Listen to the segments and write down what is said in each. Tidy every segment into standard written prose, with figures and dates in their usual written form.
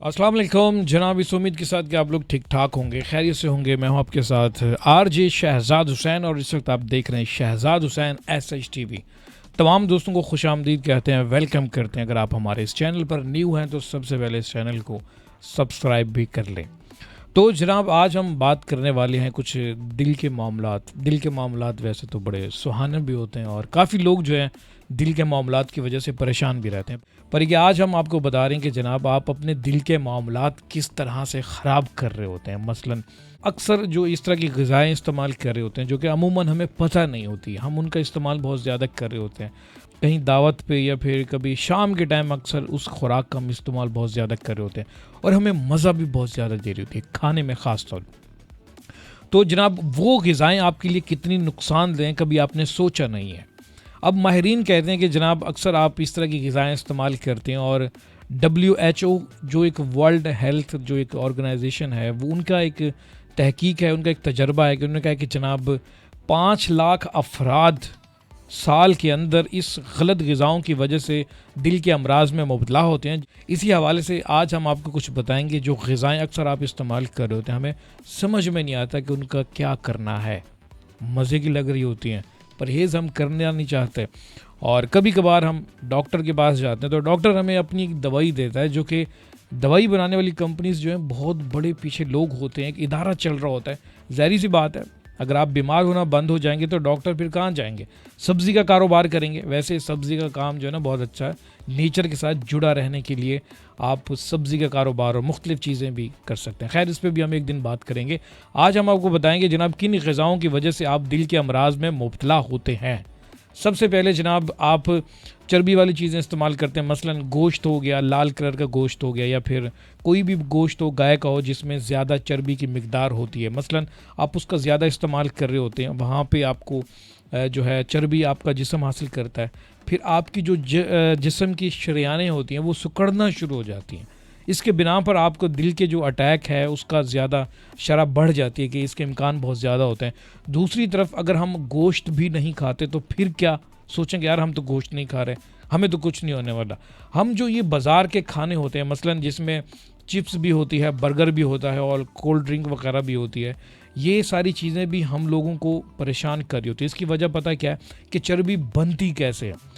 अस्सलाम वालेकुम जनाब। इस उम्मीद के साथ कि आप लोग ठीक ठाक होंगे, खैरियत से होंगे। मैं हूं आपके साथ आरजे शहजाद हुसैन और इस वक्त आप देख रहे हैं शहजाद हुसैन SH TV। तमाम दोस्तों को खुश आमदीद कहते हैं, वेलकम करते हैं। अगर आप हमारे इस चैनल पर न्यू हैं तो सबसे पहले इस चैनल को सब्सक्राइब भी कर लें। तो जनाब आज हम बात करने वाले हैं कुछ दिल के मामलात। दिल के मामलात वैसे तो बड़े सुहाने भी होते हैं और काफ़ी लोग जो हैं दिल के मामलात की वजह से परेशान भी रहते हैं। पर ये आज हम आपको बता रहे हैं कि जनाब आप अपने दिल के मामलात किस तरह से ख़राब कर रहे होते हैं। मसलन अक्सर जो इस तरह की ग़िज़ाएँ इस्तेमाल कर रहे होते हैं जो कि अमूमन हमें पता नहीं होती, हम उनका इस्तेमाल बहुत ज़्यादा कर रहे होते हैं। कहीं दावत पे या फिर कभी शाम के टाइम अक्सर उस खुराक का हम इस्तेमाल बहुत ज़्यादा कर रहे होते हैं और हमें मज़ा भी बहुत ज़्यादा दे रही होती है खाने में ख़ास तौर पर। तो जनाब वो ग़िज़ाएँ आपके लिए कितनी नुकसानदेह कभी आपने सोचा नहीं है। अब माहिरीन कहते हैं कि जनाब अक्सर आप इस तरह की ग़िज़ाएँ इस्तेमाल करते हैं और WHO जो एक वर्ल्ड हेल्थ जो एक ऑर्गेनाइजेशन है वो उनका एक तहकीक है, उनका एक तजर्बा है कि उन्होंने कहा कि जनाब 5 लाख अफराद साल के अंदर इस गलत ग़िज़ाओं की वजह से दिल के अमराज में मुबतला होते हैं। इसी हवाले से आज हम आपको कुछ बताएंगे जो ग़िज़ाएँ अक्सर आप इस्तेमाल कर रहे होते हैं, हमें समझ में नहीं आता कि उनका क्या करना है। मज़े की लग रही होती हैं, परहेज़ हम करना नहीं चाहते और कभी कभार हम डॉक्टर के पास जाते हैं तो डॉक्टर हमें अपनी एक दवाई देता है जो कि दवाई बनाने वाली कंपनीज़ जो हैं बहुत बड़े पीछे लोग होते हैं, एक इदारा चल रहा होता है। ज़ाहिर सी बात है अगर आप बीमार होना बंद हो जाएंगे तो डॉक्टर फिर कहाँ जाएंगे, सब्ज़ी का कारोबार करेंगे। वैसे सब्ज़ी का काम जो है ना बहुत अच्छा है, नेचर के साथ जुड़ा रहने के लिए आप सब्ज़ी का कारोबार और मुख्तलिफ़ चीज़ें भी कर सकते हैं। खैर इस पर भी हम एक दिन बात करेंगे। आज हम आपको बताएंगे जनाब किन ग़िज़ाओं की वजह से आप दिल के अमराज में मुब्तला होते हैं। सबसे पहले जनाब आप चर्बी वाली चीज़ें इस्तेमाल करते हैं, मसलन गोश्त हो गया, लाल कलर का गोश्त हो गया या फिर कोई भी गोश्त हो गाय का हो जिसमें ज़्यादा चर्बी की मिकदार होती है, मसलन आप उसका ज़्यादा इस्तेमाल कर रहे होते हैं, वहाँ पे आपको जो है चर्बी आपका जिस्म हासिल करता है। फिर आपकी जो जिस्म की शरेयानें होती हैं वो सिकुड़ना शुरू हो जाती हैं। इसके बिना पर आपको दिल के जो अटैक है उसका ज़्यादा शरह बढ़ जाती है कि इसके इम्कान बहुत ज़्यादा होते हैं। दूसरी तरफ अगर हम गोश्त भी नहीं खाते तो फिर क्या सोचेंगे, यार हम तो गोश्त नहीं खा रहे, हमें तो कुछ नहीं होने वाला। हम जो ये बाज़ार के खाने होते हैं मसलन जिसमें चिप्स भी होती है, बर्गर भी होता है और कोल्ड ड्रिंक वगैरह भी होती है, ये सारी चीज़ें भी हम लोगों को परेशान कर रही होती है। इसकी वजह पता क्या है कि चर्बी बनती कैसे है।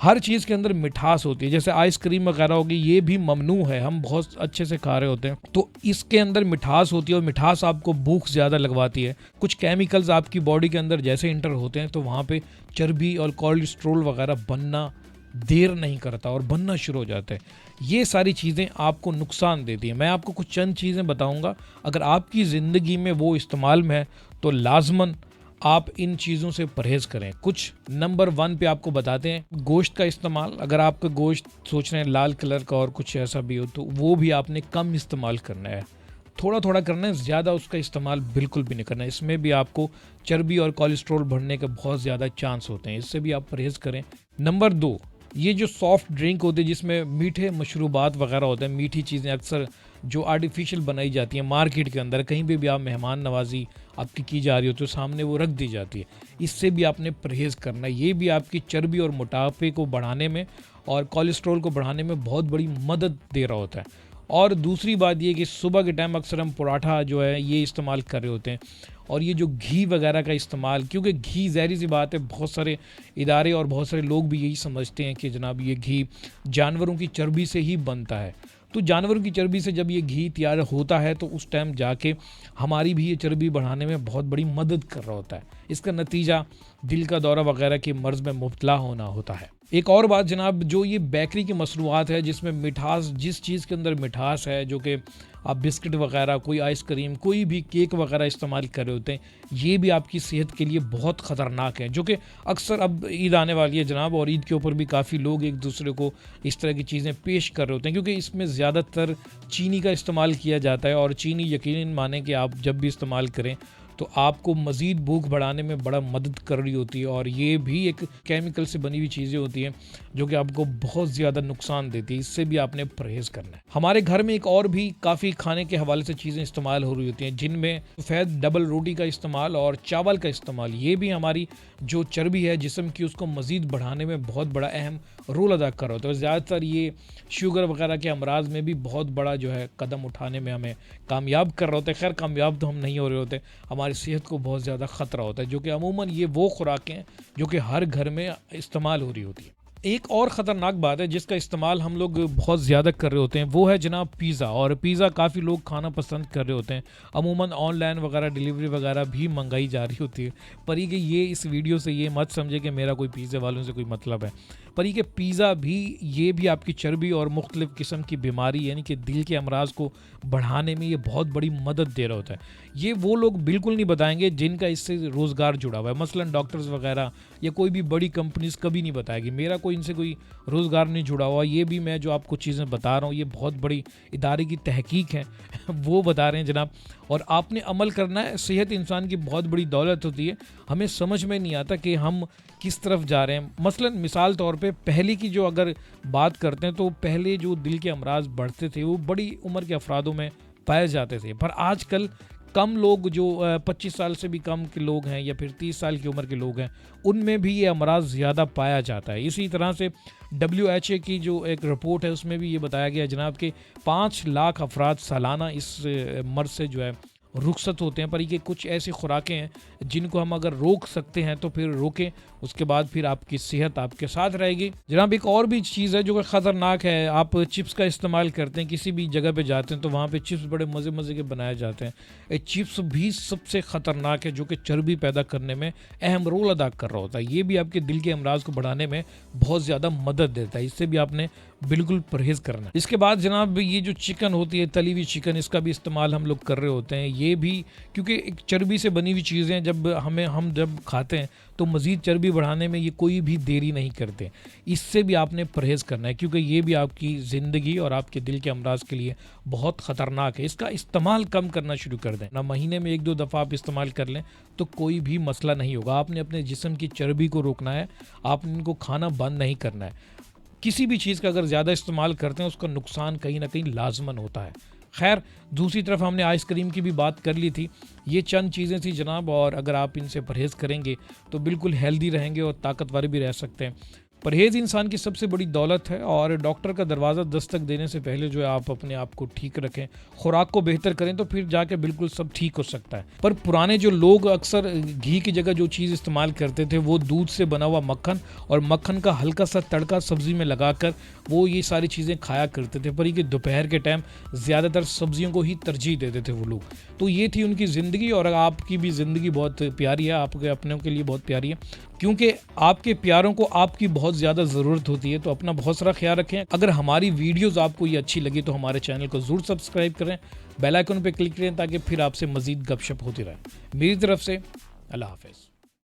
हर चीज़ के अंदर मिठास होती है, जैसे आइसक्रीम वगैरह होगी, ये भी ममनू है, हम बहुत अच्छे से खा रहे होते हैं तो इसके अंदर मिठास होती है और मिठास आपको भूख ज़्यादा लगवाती है। कुछ केमिकल्स आपकी बॉडी के अंदर जैसे इंटर होते हैं तो वहाँ पे चर्बी और कोलेस्ट्रोल वगैरह बनना देर नहीं करता और बनना शुरू हो जाता है। ये सारी चीज़ें आपको नुकसान देती हैं। मैं आपको कुछ चंद चीज़ें बताऊँगा, अगर आपकी ज़िंदगी में वो इस्तेमाल में है तो लाजमन आप इन चीज़ों से परहेज़ करें। कुछ नंबर 1 पे आपको बताते हैं गोश्त का इस्तेमाल। अगर आपका गोश्त सोच रहे हैं लाल कलर का और कुछ ऐसा भी हो तो वो भी आपने कम इस्तेमाल करना है, थोड़ा थोड़ा करना है, ज़्यादा उसका इस्तेमाल बिल्कुल भी नहीं करना है। इसमें भी आपको चर्बी और कोलेस्ट्रोल बढ़ने के बहुत ज़्यादा चांस होते हैं, इससे भी आप परहेज़ करें। नंबर 2, ये जो सॉफ्ट ड्रिंक होते हैं जिसमें मीठे मशरूबात वगैरह होते हैं, मीठी चीज़ें अक्सर जो आर्टिफिशियल बनाई जाती हैं मार्केट के अंदर, कहीं पे भी आप मेहमान नवाजी आपकी की जा रही हो तो सामने वो रख दी जाती है, इससे भी आपने परहेज़ करना है। ये भी आपकी चर्बी और मोटापे को बढ़ाने में और कोलेस्ट्रोल को बढ़ाने में बहुत बड़ी मदद दे रहा होता है। और दूसरी बात ये कि सुबह के टाइम अक्सर हम पराठा जो है ये इस्तेमाल कर रहे होते हैं और ये जो घी वगैरह का इस्तेमाल, क्योंकि घी ज़ाहिर सी बात है बहुत सारे इदारे और बहुत सारे लोग भी यही समझते हैं कि जनाब ये घी जानवरों की चर्बी से ही बनता है। तो जानवरों की चर्बी से जब ये घी तैयार होता है तो उस टाइम जाके हमारी भी ये चर्बी बढ़ाने में बहुत बड़ी मदद कर रहा होता है। इसका नतीजा दिल का दौरा वगैरह के मर्ज़ में मुब्तला होना होता है। एक और बात जनाब, जो ये बेकरी की मसनूआत है जिसमें मिठास, जिस चीज़ के अंदर मिठास है, जो कि आप बिस्किट वगैरह, कोई आइसक्रीम, कोई भी केक वगैरह इस्तेमाल कर रहे होते हैं, ये भी आपकी सेहत के लिए बहुत ख़तरनाक है। जो कि अक्सर अब ईद आने वाली है जनाब और ईद के ऊपर भी काफ़ी लोग एक दूसरे को इस तरह की चीज़ें पेश कर रहे होते हैं क्योंकि इसमें ज़्यादातर चीनी का इस्तेमाल किया जाता है और चीनी यकीनन माने कि आप जब भी इस्तेमाल करें तो आपको मज़ीद भूख बढ़ाने में बड़ा मदद कर रही होती है। और ये भी एक केमिकल से बनी हुई चीज़ें होती हैं जो कि आपको बहुत ज़्यादा नुकसान देती है। इससे भी आपने परहेज़ करना है। हमारे घर में एक और भी काफ़ी खाने के हवाले से चीज़ें इस्तेमाल हो रही होती हैं, जिनमें सफ़ेद डबल रोटी का इस्तेमाल और चावल का इस्तेमाल, ये भी हमारी जो चर्बी है जिस्म की उसको मज़ीद बढ़ाने में बहुत बड़ा अहम रोल अदा कर रहा होता है। ज़्यादातर ये शुगर वगैरह के अमराज में भी बहुत बड़ा जो है कदम उठाने में हमें कामयाब कर रहा होता है। खैर कामयाब तो हम नहीं हो रहे होते, हमारी सेहत को बहुत ज़्यादा ख़तरा होता है, जो कि अमूमन ये वो खुराकें हैं जो कि हर घर में इस्तेमाल हो रही होती है। एक और ख़तरनाक बात है जिसका इस्तेमाल हम लोग बहुत ज़्यादा कर रहे होते हैं, वो है जनाब पिज़्ज़ा। और पिज़्ज़ा काफ़ी लोग खाना पसंद कर रहे होते हैं, अमूमन ऑनलाइन वगैरह डिलीवरी वगैरह भी मंगाई जा रही होती है। पर ये इस वीडियो से ये मत समझे कि मेरा कोई पिज़्ज़ा वालों से कोई मतलब है। पर ये पिज़्ज़ा भी ये भी आपकी चर्बी और मुख्तलिफ़ किस्म की बीमारी यानी कि दिल के अमराज को बढ़ाने में ये बहुत बड़ी मदद दे रहा होता है। ये वो लोग बिल्कुल नहीं बताएंगे जिनका इससे रोज़गार जुड़ा हुआ है, मसलन डॉक्टर्स वगैरह या कोई भी बड़ी कंपनीज कभी नहीं बताएगी। मेरा कोई इनसे कोई रोज़गार नहीं जुड़ा हुआ। ये भी मैं जो आपको चीज़ें बता रहा हूँ ये बहुत बड़ी इदारे की तहकीक है वो बता रहे हैं जनाब, और आपने अमल करना है। सेहत इंसान की बहुत बड़ी दौलत होती है, हमें समझ में नहीं आता कि हम किस तरफ जा रहे हैं। मसलन मिसाल तौर पे पहले की जो अगर बात करते हैं तो पहले जो दिल के अमराज बढ़ते थे वो बड़ी उम्र के अफरादों में पाए जाते थे, पर आजकल कम लोग जो 25 साल से भी कम के लोग हैं या फिर 30 साल की उम्र के लोग हैं उनमें भी ये अमराज ज़्यादा पाया जाता है। इसी तरह से WHO की जो एक रिपोर्ट है उसमें भी ये बताया गया जनाब कि 5 लाख अफराद सालाना इस मर्ज से जो है रुखसत होते हैं। पर ये कुछ ऐसी खुराकें हैं जिनको हम अगर रोक सकते हैं तो फिर रोकें, उसके बाद फिर आपकी सेहत आपके साथ रहेगी। जनाब एक और भी चीज़ है जो कि ख़तरनाक है, आप चिप्स का इस्तेमाल करते हैं, किसी भी जगह पे जाते हैं तो वहाँ पे चिप्स बड़े मज़े मज़े के बनाए जाते हैं। ये चिप्स भी सबसे ख़तरनाक है जो कि चर्बी पैदा करने में अहम रोल अदा कर रहा होता है। ये भी आपके दिल के अमराज को बढ़ाने में बहुत ज़्यादा मदद देता है, इससे भी आपने बिल्कुल परहेज़ करना है। इसके बाद जनाब ये जो चिकन होती है, तली हुई चिकन, इसका भी इस्तेमाल हम लोग कर रहे होते हैं। ये भी क्योंकि एक चर्बी से बनी हुई चीज़ें हम जब खाते हैं तो मज़ीद चर्बी बढ़ाने में ये कोई भी देरी नहीं करते। इससे भी आपने परहेज़ करना है क्योंकि ये भी आपकी ज़िंदगी और आपके दिल के अमराज के लिए बहुत ख़तरनाक है। इसका इस्तेमाल कम करना शुरू कर दें ना, महीने में 1-2 दफ़ा आप इस्तेमाल कर लें तो कोई भी मसला नहीं होगा। आपने अपने जिस्म की चर्बी को रोकना है, आपने इनको खाना बंद नहीं करना है। किसी भी चीज़ का अगर ज़्यादा इस्तेमाल करते हैं उसका नुकसान कहीं ना कहीं लाजमन होता है। खैर दूसरी तरफ हमने आइसक्रीम की भी बात कर ली थी। ये चंद चीज़ें थी जनाब, और अगर आप इनसे परहेज़ करेंगे तो बिल्कुल हेल्दी रहेंगे और ताकतवर भी रह सकते हैं। परहेज़ इंसान की सबसे बड़ी दौलत है और डॉक्टर का दरवाज़ा दस्तक देने से पहले जो है आप अपने आप को ठीक रखें, खुराक को बेहतर करें तो फिर जाके बिल्कुल सब ठीक हो सकता है। पर पुराने जो लोग अक्सर घी की जगह जो चीज़ इस्तेमाल करते थे वो दूध से बना हुआ मक्खन और मक्खन का हल्का सा तड़का सब्ज़ी में लगाकर वो ये सारी चीज़ें खाया करते थे। पर ये दोपहर के टाइम ज़्यादातर सब्जियों को ही तरजीह देते थे वो लोग। तो ये थी उनकी ज़िंदगी, और आपकी भी ज़िंदगी बहुत प्यारी है, आपके अपनों के लिए बहुत प्यारी है, क्योंकि आपके प्यारों को आपकी बहुत ज़्यादा ज़रूरत होती है। तो अपना बहुत सारा ख्याल रखें। अगर हमारी वीडियोज़ आपको ये अच्छी लगी तो हमारे चैनल को ज़रूर सब्सक्राइब करें, बेल आइकन पर क्लिक करें ताकि फिर आपसे मज़ीद गपशप होती रहे। मेरी तरफ से अल्लाह हाफ़िज़।